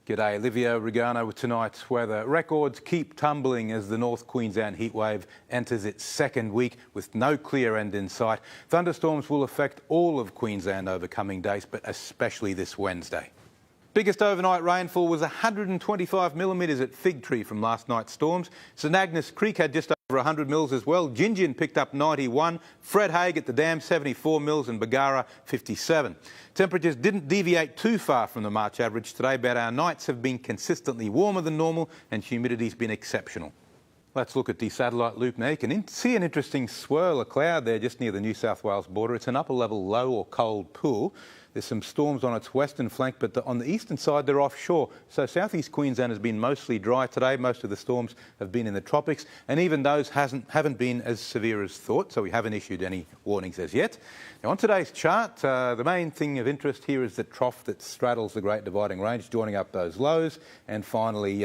G'day, Livio, Regano with tonight's weather. Records keep tumbling as the North Queensland heatwave enters its second week with no clear end in sight. Thunderstorms will affect all of Queensland over coming days, but especially this Wednesday. Biggest overnight rainfall was 125 millimetres at Fig Tree from last night's storms. St Agnes Creek had just over 100 mils as well. Gingin picked up 91, Fred Haig at the dam 74 mils and Bargara 57. Temperatures didn't deviate too far from the March average today, but our nights have been consistently warmer than normal and humidity's been exceptional. Let's look at the satellite loop now. You can see an interesting swirl of cloud there just near the New South Wales border. It's an upper level low or cold pool. There's some storms on its western flank, but on the eastern side they're offshore. So southeast Queensland has been mostly dry today. Most of the storms have been in the tropics, and even those haven't been as severe as thought, so we haven't issued any warnings as yet. Now on today's chart, the main thing of interest here is the trough that straddles the Great Dividing Range, joining up those lows, and finally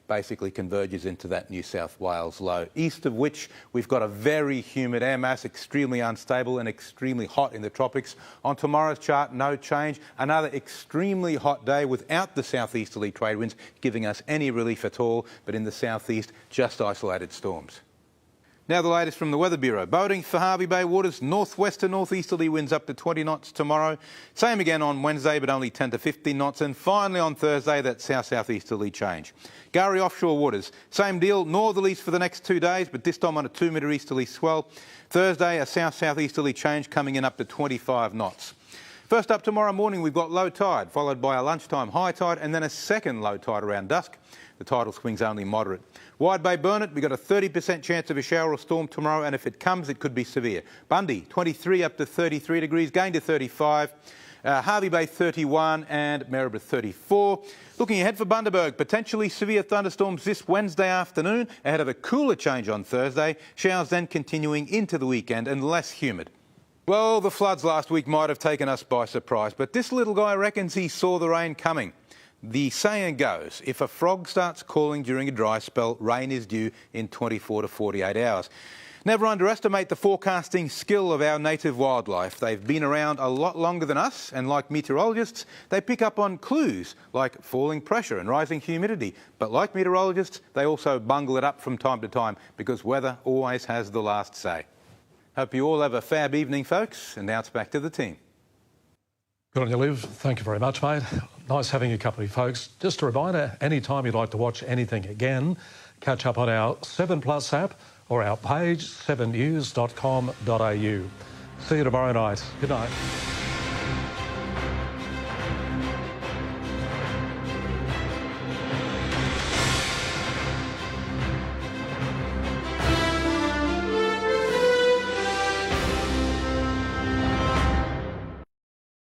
basically converges into that New South Wales low, east of which we've got a very humid air mass, extremely unstable and extremely hot in the tropics. On tomorrow's chart, no change. Another extremely hot day without the southeasterly trade winds giving us any relief at all, but in the southeast, just isolated storms. Now the latest from the Weather Bureau. Boating for Hervey Bay waters, northwest to northeasterly winds up to 20 knots tomorrow. Same again on Wednesday, but only 10 to 15 knots. And finally on Thursday, that south-southeasterly change. Gowrie offshore waters, same deal, northerlies for the next 2 days, but this time on a 2 metre easterly swell. Thursday, a south-southeasterly change coming in up to 25 knots. First up tomorrow morning, we've got low tide, followed by a lunchtime high tide, and then a second low tide around dusk. The tidal swing's only moderate. Wide Bay Burnett, we've got a 30% chance of a shower or storm tomorrow, and if it comes, it could be severe. Bundy, 23 up to 33 degrees, going to 35. Hervey Bay 31 and Maryborough 34. Looking ahead for Bundaberg, potentially severe thunderstorms this Wednesday afternoon, ahead of a cooler change on Thursday. Showers then continuing into the weekend and less humid. Well, the floods last week might have taken us by surprise, but this little guy reckons he saw the rain coming. The saying goes, if a frog starts calling during a dry spell, rain is due in 24 to 48 hours. Never underestimate the forecasting skill of our native wildlife. They've been around a lot longer than us, and like meteorologists, they pick up on clues like falling pressure and rising humidity. But like meteorologists, they also bungle it up from time to time because weather always has the last say. Hope you all have a fab evening, folks, and now it's back to the team. Good on you, Liv. Thank you very much, mate. Nice having your company, folks. Just a reminder, anytime you'd like to watch anything again, catch up on our 7plus app or our page, 7news.com.au. See you tomorrow night. Good night.